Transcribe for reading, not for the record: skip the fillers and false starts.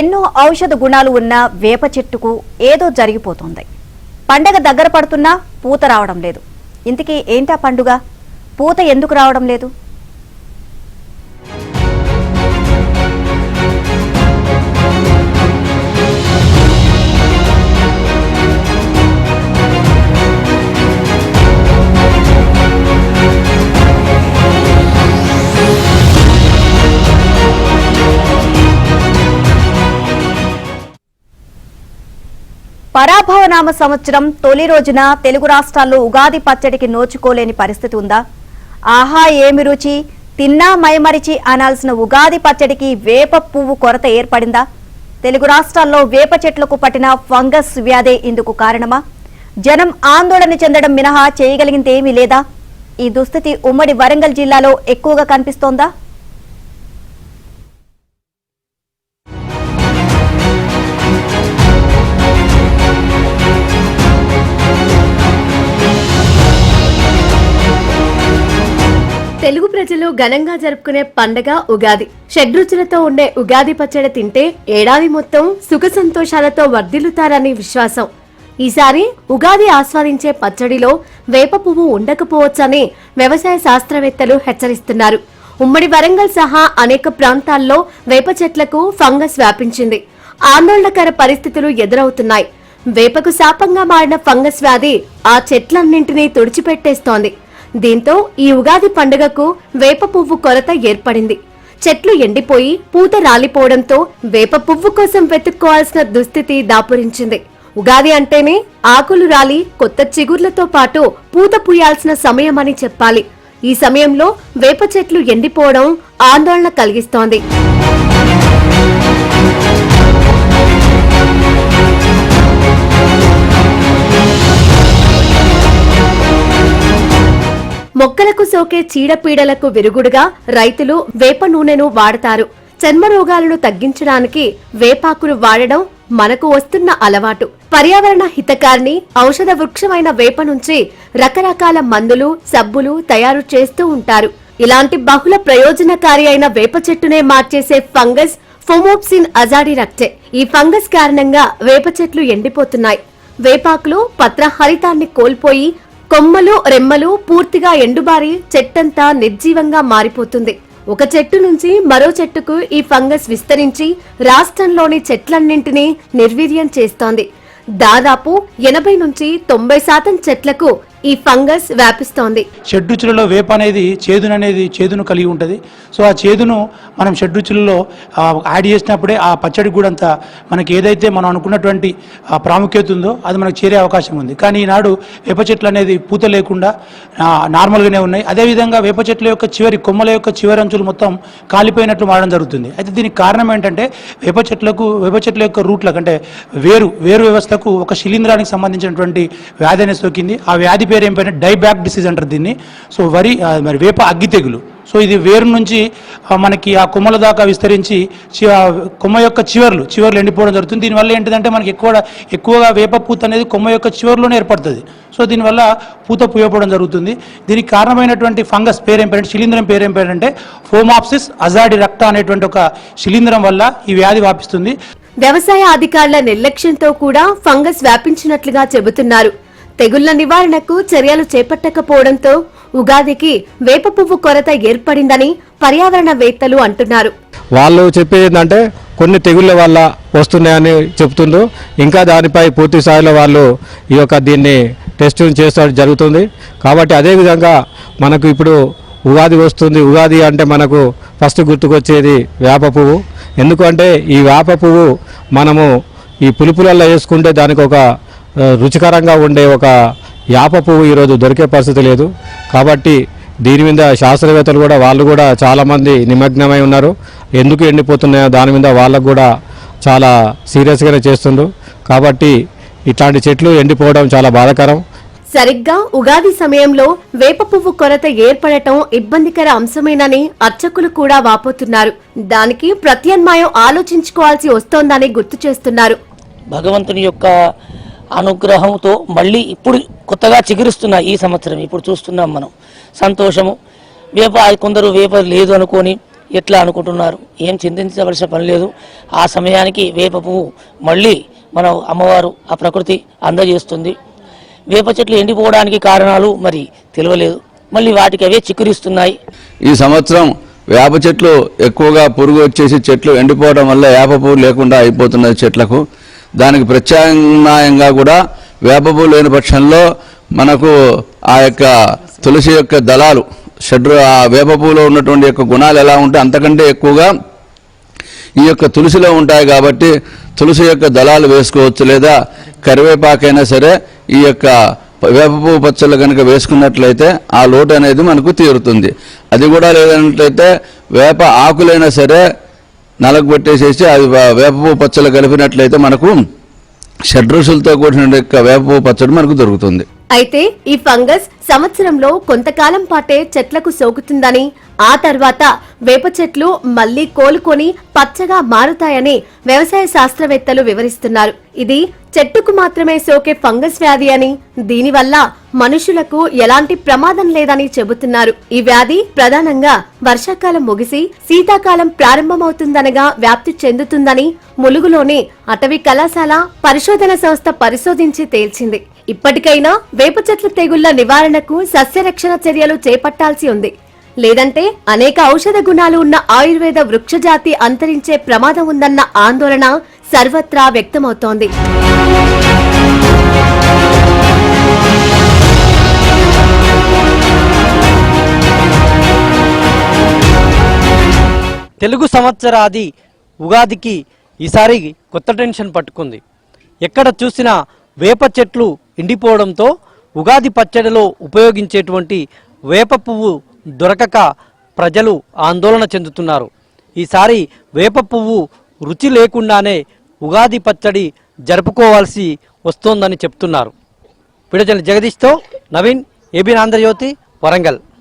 ఎన్నో ఔషధ గుణాలు ఉన్న వేప చెట్టుకు ఏదో జరిగిపోతుంది. పండగ దగ్గర పడుతున్నా పూత రావడం లేదు. ఇంతకీ ఏంటా పండుగ? పూత ఎందుకు రావడం లేదు? పరాభవనామ సంవత్సరం తొలి రోజున తెలుగు రాష్ట్రాల్లో ఉగాది పచ్చడికి నోచుకోలేని పరిస్థితి ఉందా? ఆహా ఏమి రుచి, తిన్నా మైమరిచి అనాల్సిన ఉగాది పచ్చడికి వేప పువ్వు కొరత ఏర్పడిందా? తెలుగు రాష్ట్రాల్లో వేప చెట్లకు పట్టిన ఫంగస్ వ్యాధి ఇందుకు కారణమా? జనం ఆందోళన చెందడం మినహా చేయగలిగిందేమీ లేదా? ఈ దుస్థితి ఉమ్మడి వరంగల్ జిల్లాలో ఎక్కువగా కనిపిస్తోందా? తెలుగు ప్రజలు ఘనంగా జరుపుకునే పండగ ఉగాది. షడ్రుచులతో ఉండే ఉగాది పచ్చడి తింటే ఏడాది మొత్తం సుఖ సంతోషాలతో వర్ధిల్లుతారని విశ్వాసం. ఈసారి ఉగాది ఆస్వాదించే పచ్చడిలో వేప పువ్వు ఉండకపోవచ్చని వ్యవసాయ శాస్త్రవేత్తలు హెచ్చరిస్తున్నారు. ఉమ్మడి వరంగల్ సహా అనేక ప్రాంతాల్లో వేప చెట్లకు ఫంగస్ వ్యాపించింది. ఆందోళనకర పరిస్థితులు ఎదురవుతున్నాయి. వేపకు శాపంగా మారిన ఫంగస్ వ్యాధి ఆ చెట్లన్నింటినీ తుడిచిపెట్టేస్తోంది. దీంతో ఈ ఉగాది పండుగకు వేప పువ్వు కొరత ఏర్పడింది. చెట్లు ఎండిపోయి పూత రాలిపోవడంతో వేప పువ్వు కోసం వెతుక్కోవాల్సిన దుస్థితి దాపురించింది. ఉగాది అంటేనే ఆకులు రాలి కొత్త చిగుర్లతో పాటు పూత పూయాల్సిన సమయమని చెప్పాలి. ఈ సమయంలో వేప చెట్లు ఎండిపోవడం ఆందోళన కలిగిస్తోంది. మొక్కలకు సోకే చీడపీడలకు విరుగుడుగా రైతులు వేప నూనెను వాడతారు. చర్మ రోగాలను తగ్గించడానికి వేపాకును వాడడం మనకు వస్తున్న అలవాటు. పర్యావరణ హితకారిణి ఔషధ వృక్షమైన వేప నుంచి రకరకాల మందులు, సబ్బులు తయారు చేస్తూ ఉంటారు. ఇలాంటి బహుళ ప్రయోజనకారి అయిన వేప చెట్టునే మార్చేసే ఫంగస్ ఫోమోప్సిన్ అజాడిరక్టే. ఈ ఫంగస్ కారణంగా వేప చెట్లు ఎండిపోతున్నాయి. వేపాకులు పత్రహరితాన్ని కోల్పోయి కొమ్మలు, రెమ్మలు పూర్తిగా ఎండుబారి చెట్టంతా నిర్జీవంగా మారిపోతుంది. ఒక చెట్టు నుంచి మరో చెట్టుకు ఈ ఫంగస్ విస్తరించి రాష్ట్రంలోని చెట్లన్నింటినీ నిర్వీర్యం చేస్తోంది. దాదాపు 80 నుంచి 90% చెట్లకు ఈ ఫంగస్ వ్యాపిస్తోంది. షడ్రుచులలో వేప అనేది చేదును కలిగి ఉంటుంది. సో ఆ చేదును మనం షడ్రుచులలో యాడ్ చేసినప్పుడే ఆ పచ్చడి కూడా అంత మనకి ఏదైతే మనం అనుకున్నటువంటి ప్రాముఖ్యత ఉందో అది మనకు చేరే అవకాశం ఉంది. కానీ ఈనాడు వేప చెట్లు అనేది పూత లేకుండా నార్మల్గానే ఉన్నాయి. అదేవిధంగా వేప చెట్ల యొక్క కొమ్మల యొక్క చివరి అంచులు మొత్తం కాలిపోయినట్లు మారడం జరుగుతుంది. అయితే దీనికి కారణం ఏంటంటే వేప చెట్ల యొక్క రూట్లకు అంటే వేరు వ్యవస్థకు ఒక శిలీంధ్రానికి సంబంధించినటువంటి వ్యాధి అనేది సోకింది. ఆ వ్యాధి పేరు ఏం పేరు డైబ్యాక్ డిసీజ్ అంటారు దీన్ని. సో మరి వేప అగ్గి తెగులు. సో ఇది వేరు నుంచి మనకి ఆ కొమ్మల దాకా విస్తరించి కొమ్మ యొక్క చివర్లు ఎండిపోవడం జరుగుతుంది. దీనివల్ల ఏంటిదంటే మనకి ఎక్కువగా వేప పూత అనేది కొమ్మ యొక్క చివర్లోనే ఏర్పడుతుంది. సో దీనివల్ల పూత పూయపోవడం జరుగుతుంది. దీనికి కారణమైనటువంటి ఫంగస్ పేరు ఏం పేరంటే శిలీంధ్రం పేరు ఏం పేరంటే ఫోమాప్సిస్ అజాడిరక్టా అనేటువంటి ఒక శిలీంధ్రం వల్ల ఈ వ్యాధి వ్యాపిస్తుంది. వ్యవసాయ అధికారుల నిర్లక్ష్యంతో కూడా ఫంగస్ వ్యాపించినట్లుగా చెబుతున్నారు. తెగుళ్ల నివారణకు చర్యలు చేపట్టకపోవడంతో ఉగాదికి వేప పువ్వు కొరత ఏర్పడిందని పర్యావరణవేత్తలు అంటున్నారు. వాళ్ళు చెప్పేది ఏంటంటే కొన్ని తెగుళ్ల వల్ల వస్తున్నాయని చెప్తుండ్రు. ఇంకా దానిపై పూర్తి స్థాయిలో వాళ్ళు దీన్ని టెస్టింగ్ చేస్తూ జరుగుతుంది. కాబట్టి అదేవిధంగా మనకు ఇప్పుడు ఉగాది వస్తుంది. ఉగాది అంటే మనకు ఫస్ట్ గుర్తుకొచ్చేది వేప పువ్వు. ఎందుకంటే ఈ వేప పువ్వు మనము ఈ పులుపులలో వేసుకుంటే దానికి ఒక రుచికరంగా ఉండే ఒక యాప పువ్వు ఈరోజు దొరికే పరిస్థితి లేదు. కాబట్టి దీని మీద శాస్త్రవేత్తలు కూడా వాళ్ళు కూడా చాలామంది నిమగ్నమై ఉన్నారు. ఎందుకు ఎండిపోతున్నాయో దాని మీద వాళ్ళకు కూడా చాలా సీరియస్గానే చేస్తుండ్రు. కాబట్టి ఇట్లాంటి చెట్లు ఎండిపోవడం చాలా బాధాకరం. సరిగ్గా ఉగాది సమయంలో వేప పువ్వు కొరత ఏర్పడటం ఇబ్బందికర అంశమేనని అర్చకులు కూడా వాపోతున్నారు. దానికి ప్రత్యామ్నాయం ఆలోచించుకోవాల్సి వస్తోందని గుర్తు చేస్తున్నారు. భగవంతుని యొక్క అనుగ్రహంతో మళ్ళీ ఇప్పుడు కొత్తగా చిగురుస్తున్న ఈ సంవత్సరం ఇప్పుడు చూస్తున్నాం మనం. సంతోషము. వేప కొందరు వేప లేదు అనుకొని ఎట్లా అనుకుంటున్నారు? ఏం చింతించవలసిన పని లేదు. ఆ సమయానికి వేప పువ్వు మళ్ళీ మన అమ్మవారు ఆ ప్రకృతి అందజేస్తుంది. వేప చెట్లు ఎండిపోవడానికి కారణాలు మరి తెలియలేదు, మళ్ళీ వాటికి అవే చిక్కురిస్తున్నాయి. ఈ సంవత్సరం వేప చెట్లు ఎక్కువగా పురుగు వచ్చేసి చెట్లు ఎండిపోవడం వల్ల వేప పువ్వు లేకుండా అయిపోతున్నది చెట్లకు. దానికి ప్రత్యామ్నాయంగా కూడా వేప పువ్వు లేని పక్షంలో మనకు ఆ యొక్క తులసి యొక్క దళాలు ఆ వేప పువ్వులో ఉన్నటువంటి యొక్క గుణాలు ఎలా ఉంటే అంతకంటే ఎక్కువగా ఈ యొక్క తులసిలో ఉంటాయి. కాబట్టి తులసి యొక్క దళాలు వేసుకోవచ్చు, లేదా కరివేపాకైనా సరే ఈ యొక్క వేప పువ్వు పచ్చళ్ళు కనుక వేసుకున్నట్లయితే ఆ లోటు అనేది మనకు తీరుతుంది. అది కూడా లేదన్నట్లయితే వేప ఆకులైనా సరే నలగొట్టేసేసి అది వేప పువ్వు పచ్చళ్ళు కలిపినట్లయితే మనకు షడ్రుచులతో కూడిన యొక్క వేప పువ్వు పచ్చడి మనకు దొరుకుతుంది. అయితే ఈ ఫంగస్ సంవత్సరంలో కొంతకాలం పాటే చెట్లకు సోకుతుందని, ఆ తర్వాత వేప చెట్లు మళ్లీ కోలుకొని పచ్చగా మారుతాయని వ్యవసాయ శాస్త్రవేత్తలు వివరిస్తున్నారు. ఇది చెట్టుకు మాత్రమే సోకే ఫంగస్ వ్యాధి అని, దీనివల్ల మనుషులకు ఎలాంటి ప్రమాదం లేదని చెబుతున్నారు. ఈ వ్యాధి ప్రధానంగా వర్షాకాలం ముగిసి శీతాకాలం ప్రారంభమవుతుందనగా వ్యాప్తి చెందుతుందని ములుగులోని అటవీ కళాశాల పరిశోధన సంస్థ పరిశోధించి తేల్చింది. ఇప్పటికైనా వేప చెట్ల తెగుళ్ల నివారణకు సస్యరక్షణ చర్యలు చేపట్టాల్సి ఉంది. లేదంటే అనేక ఔషధ గుణాలు ఉన్న ఆయుర్వేద వృక్షజాతి అంతరించే ప్రమాదం ఉందన్న ఆందోళన సర్వత్రా వ్యక్తమవుతోంది. తెలుగు సంవత్సరాది ఉగాదికి ఈసారి కొత్త టెన్షన్ పట్టుకుంది. ఎక్కడ చూసినా వేప చెట్లు ఎండిపోవడంతో ఉగాది పచ్చడిలో ఉపయోగించేటువంటి వేప పువ్వు దొరకక ప్రజలు ఆందోళన చెందుతున్నారు. ఈసారి వేప పువ్వు రుచి లేకుండానే ఉగాది పచ్చడి జరుపుకోవాల్సి వస్తోందని చెప్తున్నారు. పిడచల జగదీష్తో నవీన్, ఏబీ ఆంధ్రజ్యోతి, వరంగల్.